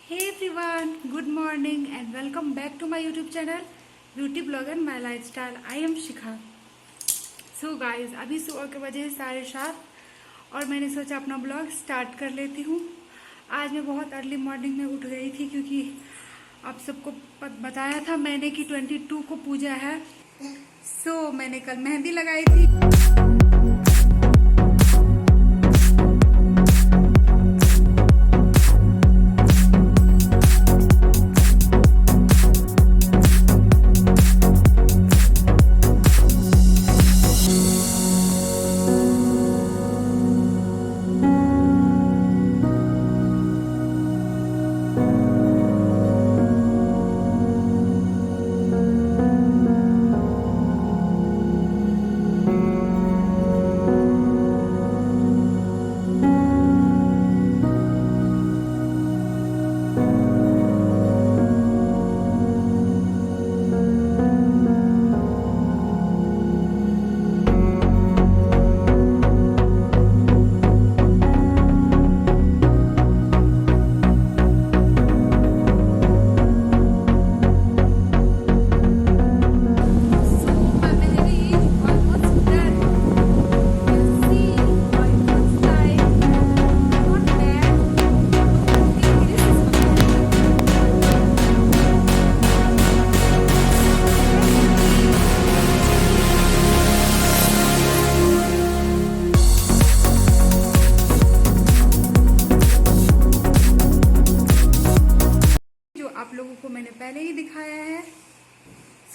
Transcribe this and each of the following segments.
Hey everyone, good morning and welcome back to my YouTube channel Beauty Blog and My Lifestyle. I am Shikha. So guys, अभी सुबह के बजे 7:30 और मैंने सोचा अपना ब्लॉग स्टार्ट कर लेती हूँ। आज मैं बहुत अर्ली मॉर्निंग में उठ गई थी क्योंकि आप सबको बताया था मैंने कि 22 को पूजा है। मैंने कल मेहंदी लगाई थी। आप लोगों को मैंने पहले ही दिखाया है।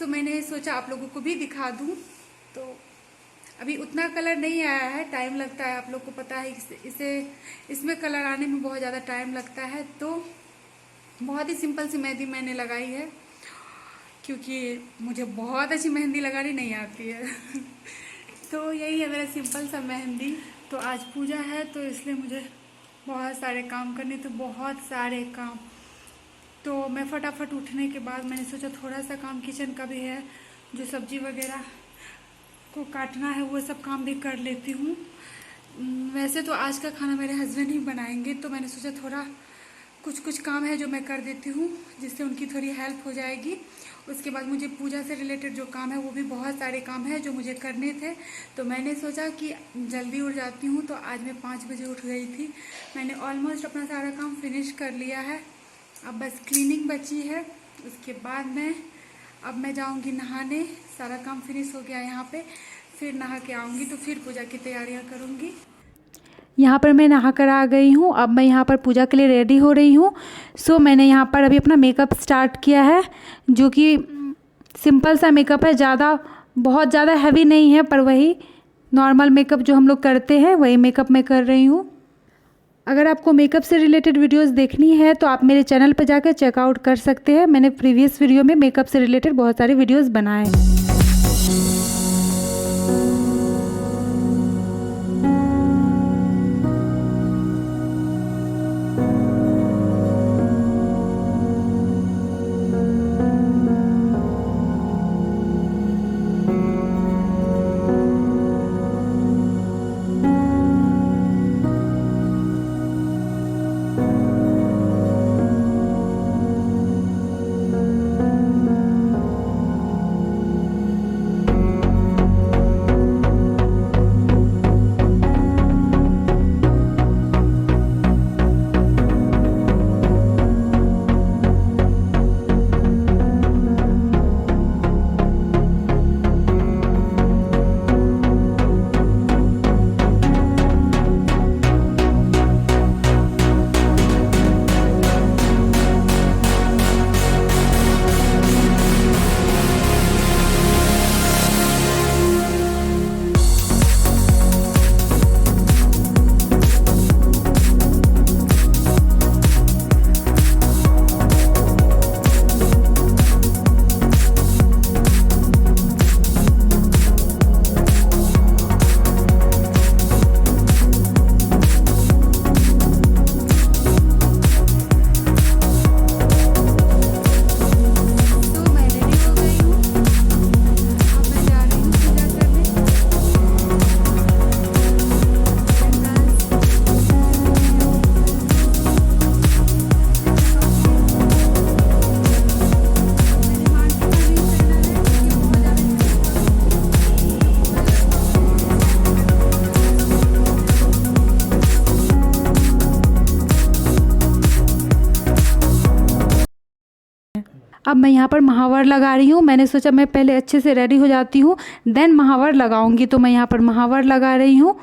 मैंने सोचा आप लोगों को भी दिखा दूं। तो अभी उतना कलर नहीं आया है, टाइम लगता है, आप लोग को पता है। इसमें कलर आने में बहुत ज़्यादा टाइम लगता है। तो बहुत ही सिंपल सी मेहंदी मैंने लगाई है क्योंकि मुझे बहुत अच्छी मेहंदी लगानी नहीं आती है। तो यही है मेरा सिंपल सा मेहंदी। तो आज पूजा है तो इसलिए मुझे बहुत सारे काम करने, तो बहुत सारे काम। तो मैं फटाफट उठने के बाद मैंने सोचा थोड़ा सा काम किचन का भी है, जो सब्जी वगैरह को काटना है वो सब काम भी कर लेती हूँ। वैसे तो आज का खाना मेरे हस्बैंड ही बनाएंगे, तो मैंने सोचा थोड़ा कुछ काम है जो मैं कर देती हूँ, जिससे उनकी थोड़ी हेल्प हो जाएगी। उसके बाद मुझे पूजा से रिलेटेड जो काम है वो भी बहुत सारे काम है जो मुझे करने थे। तो मैंने सोचा कि जल्दी उठ जाती हूँ, तो आज मैं 5 बजे उठ गई थी। मैंने ऑलमोस्ट अपना सारा काम फिनिश कर लिया है, अब बस क्लीनिंग बची है। उसके बाद मैं जाऊंगी नहाने। सारा काम फिनिश हो गया यहाँ पे, फिर नहा के आऊँगी तो फिर पूजा की तैयारियाँ करूँगी। यहाँ पर मैं नहा कर आ गई हूँ। अब मैं यहाँ पर पूजा के लिए रेडी हो रही हूँ। मैंने यहाँ पर अभी अपना मेकअप स्टार्ट किया है, जो कि सिंपल सा मेकअप है, बहुत ज़्यादा हैवी नहीं है, पर वही नॉर्मल मेकअप जो हम लोग करते हैं वही मेकअप मैं कर रही हूँ। अगर आपको मेकअप से रिलेटेड वीडियोस देखनी है तो आप मेरे चैनल पर जाकर चेकआउट कर सकते हैं। मैंने प्रीवियस वीडियो में मेकअप से रिलेटेड बहुत सारे वीडियोस बनाए हैं। अब मैं यहाँ पर महावर लगा रही हूँ। मैंने सोचा मैं पहले अच्छे से रेडी हो जाती हूँ, देन महावर लगाऊंगी। तो मैं यहाँ पर महावर लगा रही हूँ,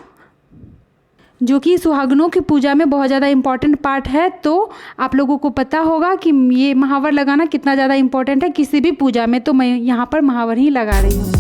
जो कि सुहागनों की पूजा में बहुत ज़्यादा इम्पॉर्टेंट पार्ट है। तो आप लोगों को पता होगा कि ये महावर लगाना कितना ज़्यादा इम्पॉर्टेंट है किसी भी पूजा में। तो मैं यहाँ पर महावर ही लगा रही हूँ।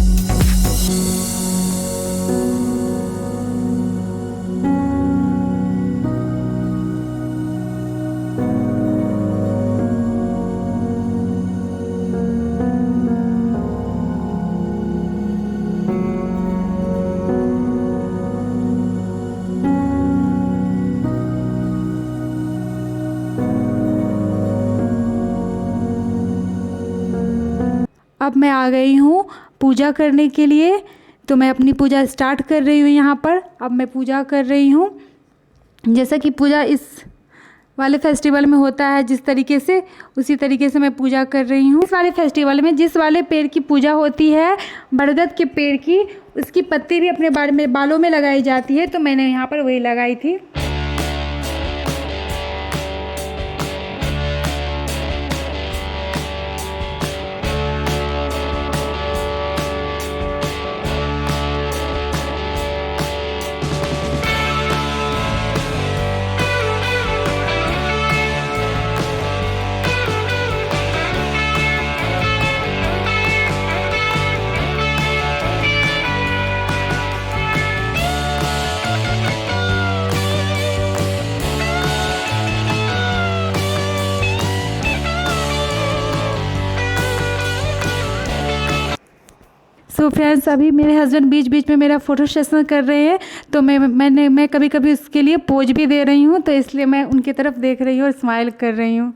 अब मैं आ गई हूँ पूजा करने के लिए। तो मैं अपनी पूजा स्टार्ट कर रही हूँ यहाँ पर। अब मैं पूजा कर रही हूँ जैसा कि पूजा इस वाले फेस्टिवल में होता है जिस तरीके से, उसी तरीके से मैं पूजा कर रही हूँ। इस वाले फेस्टिवल में जिस वाले पेड़ की पूजा होती है, बरगद के पेड़ की, उसकी पत्ती भी अपने बालों में लगाई जाती है। तो मैंने यहाँ पर वही लगाई थी। सो फ्रेंड्स, अभी मेरे हस्बैंड बीच बीच में मेरा फ़ोटो सेशन कर रहे हैं। तो मैं कभी कभी उसके लिए पोज भी दे रही हूँ। तो इसलिए मैं उनकी तरफ देख रही हूँ और स्माइल कर रही हूँ।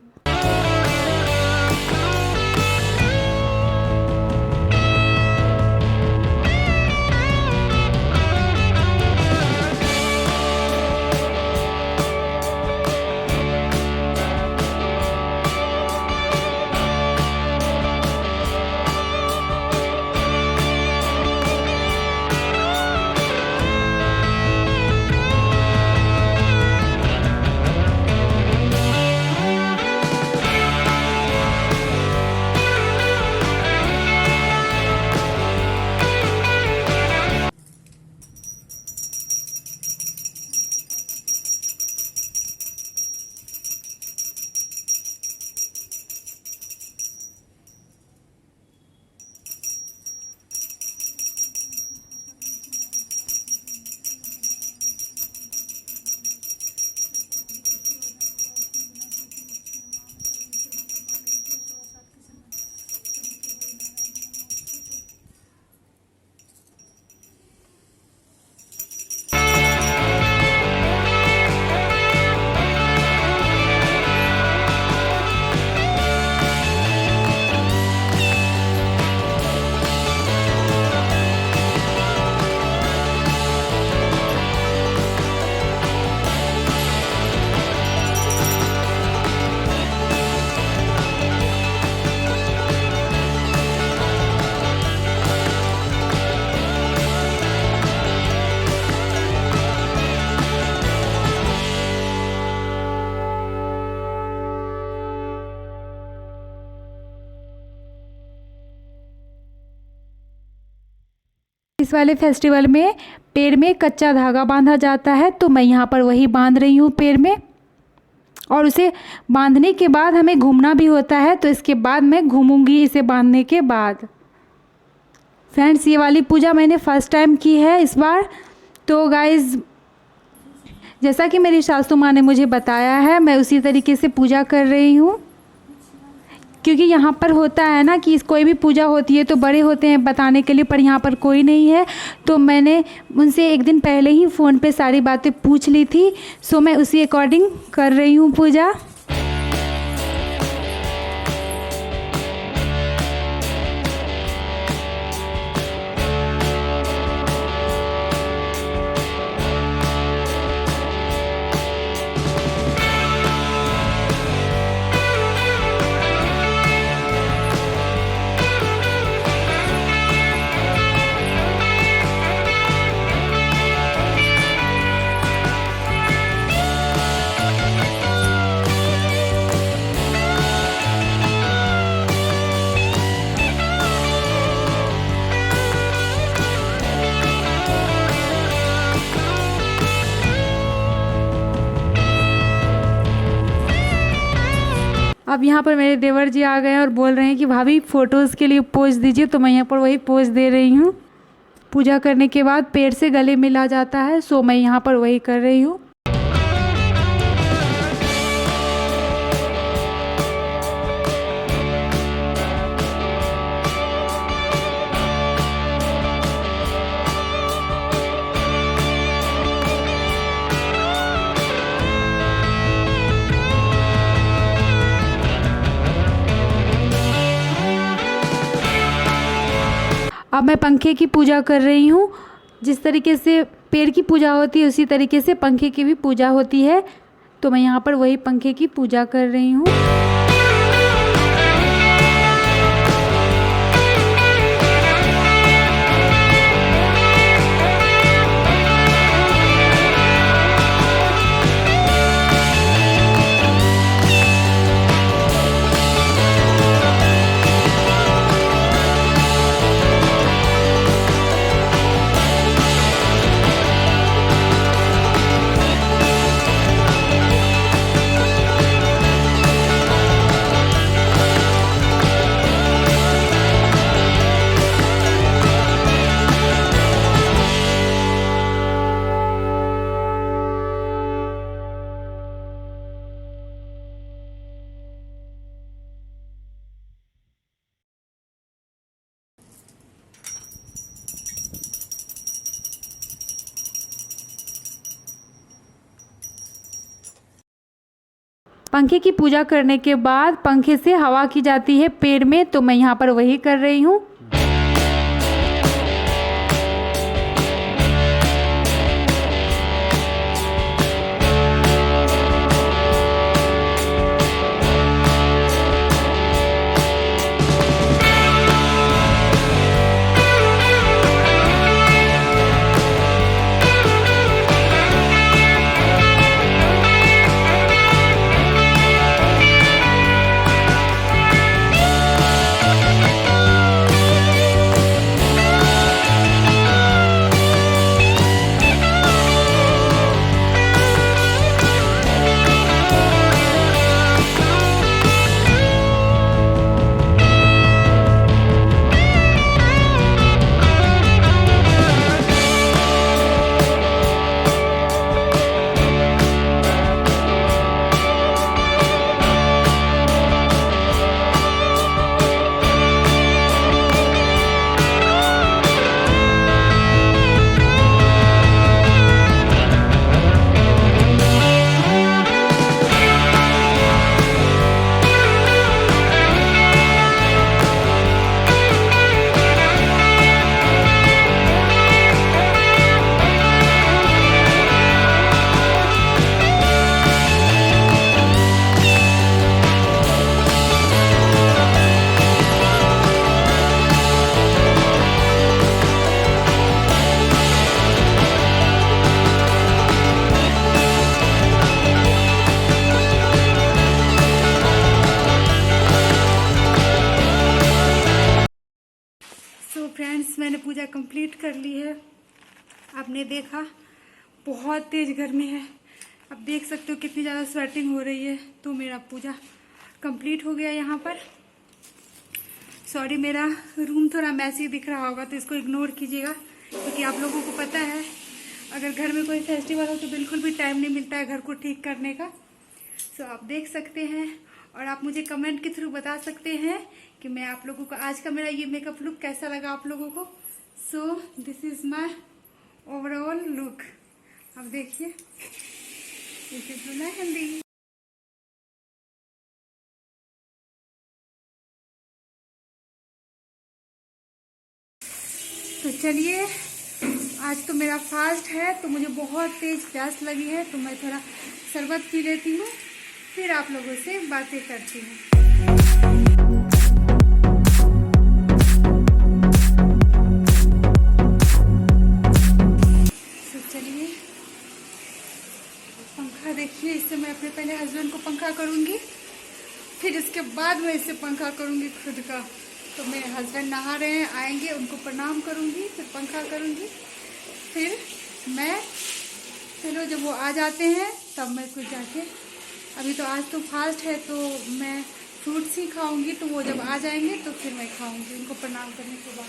इस वाले फेस्टिवल में पेड़ में कच्चा धागा बांधा जाता है। तो मैं यहाँ पर वही बांध रही हूँ पेड़ में। और उसे बांधने के बाद हमें घूमना भी होता है। तो इसके बाद मैं घूमूंगी इसे बांधने के बाद। फ्रेंड्स, ये वाली पूजा मैंने फर्स्ट टाइम की है इस बार। तो गाइज़, जैसा कि मेरी सासू माँ ने मुझे बताया है, मैं उसी तरीके से पूजा कर रही हूँ। क्योंकि यहाँ पर होता है ना कि कोई भी पूजा होती है तो बड़े होते हैं बताने के लिए, पर यहाँ पर कोई नहीं है। तो मैंने उनसे एक दिन पहले ही फ़ोन पे सारी बातें पूछ ली थी। सो मैं उसी अकॉर्डिंग कर रही हूँ पूजा। अब यहाँ पर मेरे देवर जी आ गए हैं और बोल रहे हैं कि भाभी फ़ोटोज़ के लिए पोज दीजिए, तो मैं यहाँ पर वही पोज दे रही हूँ। पूजा करने के बाद पैर से गले मिला जाता है, सो मैं यहाँ पर वही कर रही हूँ। अब मैं पंखे की पूजा कर रही हूँ। जिस तरीके से पेड़ की पूजा होती है उसी तरीके से पंखे की भी पूजा होती है, तो मैं यहाँ पर वही पंखे की पूजा कर रही हूँ। पंखे की पूजा करने के बाद पंखे से हवा की जाती है पेड़ में, तो मैं यहाँ पर वही कर रही हूँ। फ्रेंड्स, मैंने पूजा कंप्लीट कर ली है। आपने देखा बहुत तेज गर्मी है, अब देख सकते हो कितनी ज़्यादा स्वेटिंग हो रही है। तो मेरा पूजा कंप्लीट हो गया यहाँ पर। सॉरी, मेरा रूम थोड़ा मैसी दिख रहा होगा तो इसको इग्नोर कीजिएगा, क्योंकि आप लोगों को पता है अगर घर में कोई फेस्टिवल हो तो बिल्कुल भी टाइम नहीं मिलता है घर को ठीक करने का। सो आप देख सकते हैं और आप मुझे कमेंट के थ्रू बता सकते हैं कि मैं आप लोगों को आज का मेरा ये मेकअप लुक कैसा लगा आप लोगों को। So this is my overall look. अब देखिए, दिस इज माय मेहंदी। तो चलिए, आज तो मेरा फास्ट है तो मुझे बहुत तेज प्यास लगी है, तो मैं थोड़ा शरबत पी लेती हूँ, फिर आप लोगों से बातें करती हूँ। तो चलिए, पंखा देखिए, इससे मैं अपने पहले हस्बैंड को पंखा करूँगी, फिर इसके बाद मैं इससे पंखा करूँगी खुद का। तो मेरे हस्बैंड नहा रहे हैं, आएंगे, उनको प्रणाम करूँगी, फिर पंखा करूँगी, फिर मैं, चलो जब वो आ जाते हैं तब मैं कुछ जाके अभी तो आज तो फास्ट है, तो मैं फ्रूट्स ही खाऊंगी, तो वो जब आ जाएंगे तो फिर मैं खाऊंगी उनको प्रणाम करने के बाद।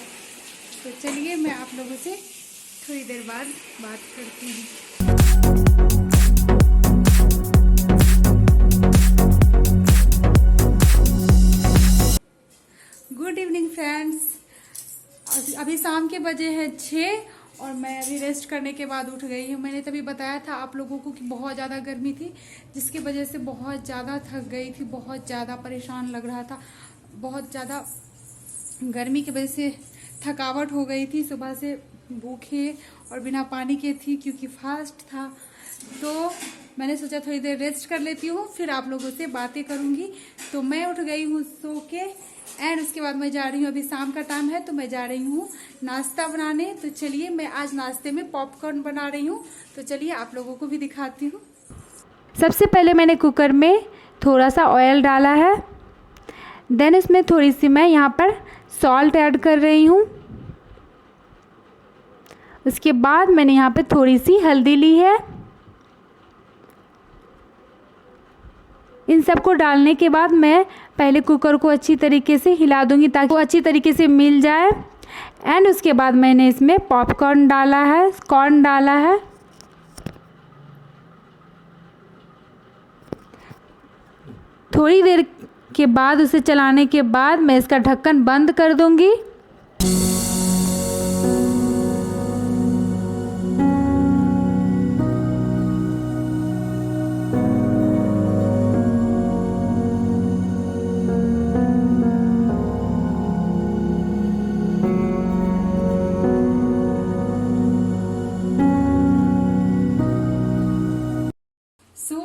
तो चलिए मैं आप लोगों से थोड़ी देर बाद बात करती हूँ। गुड इवनिंग फ्रेंड्स, अभी शाम के बजे हैं 6 और मैं अभी रेस्ट करने के बाद उठ गई हूँ। मैंने तभी बताया था आप लोगों को कि बहुत ज़्यादा गर्मी थी, जिसकी वजह से बहुत ज़्यादा थक गई थी, बहुत ज़्यादा परेशान लग रहा था। बहुत ज़्यादा गर्मी की वजह से थकावट हो गई थी, सुबह से भूखे और बिना पानी के थी क्योंकि फास्ट था। तो मैंने सोचा थोड़ी देर रेस्ट कर लेती हूँ, फिर आप लोगों से बातें करूँगी। तो मैं उठ गई हूँ सो के, एंड उसके बाद मैं जा रही हूँ, अभी शाम का टाइम है तो मैं जा रही हूँ नाश्ता बनाने। तो चलिए मैं आज नाश्ते में पॉपकॉर्न बना रही हूँ, तो चलिए आप लोगों को भी दिखाती हूँ। सबसे पहले मैंने कुकर में थोड़ा सा ऑयल डाला है, देन इसमें थोड़ी सी मैं यहाँ पर सॉल्ट ऐड कर रही हूँ। उसके बाद मैंने यहाँ पे थोड़ी सी हल्दी ली है। इन सबको डालने के बाद मैं पहले कुकर को अच्छी तरीके से हिला दूंगी ताकि वो अच्छी तरीके से मिल जाए। एंड उसके बाद मैंने इसमें पॉपकॉर्न डाला है, कॉर्न डाला है। थोड़ी देर के बाद उसे चलाने के बाद मैं इसका ढक्कन बंद कर दूंगी।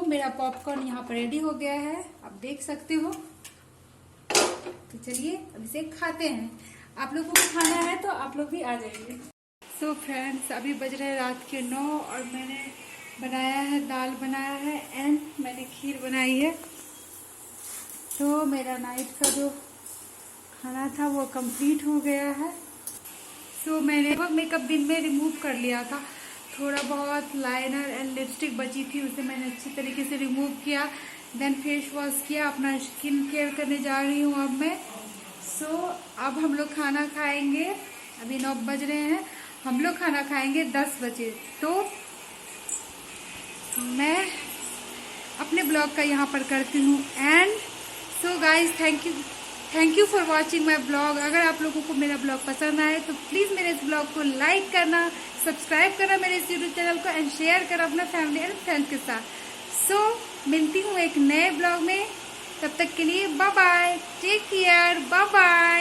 मेरा पॉपकॉर्न यहाँ पर रेडी हो गया है, आप देख सकते हो। तो चलिए अब इसे खाते हैं। आप लोगों को खाना है तो आप लोग भी आ जाइए। सो फ्रेंड्स, अभी बज रहे रात के 9 और मैंने बनाया है, दाल बनाया है एंड मैंने खीर बनाई है। तो मेरा नाइट का जो खाना था वो कंप्लीट हो गया है। सो मैंने मेकअप दिन में रिमूव कर लिया था, थोड़ा बहुत लाइनर एंड लिपस्टिक बची थी, उसे मैंने अच्छी तरीके से रिमूव किया। देन फेस वॉश किया, अपना स्किन केयर करने जा रही हूँ अब मैं। सो अब हम लोग खाना खाएंगे, अभी 9 बज रहे हैं, हम लोग खाना खाएंगे 10 बजे। तो मैं अपने ब्लॉग का यहाँ पर करती हूँ and so guys thank you for watching my blog. अगर आप लोगों को मेरा ब्लॉग पसंद आए तो प्लीज़ मेरे इस ब्लॉग को लाइक करना, सब्सक्राइब करना मेरे इस यूट्यूब चैनल को एंड शेयर करना अपना फैमिली एंड फ्रेंड्स के साथ। सो मिलती हूँ एक नए ब्लॉग में, तब तक के लिए bye bye, take care, bye bye.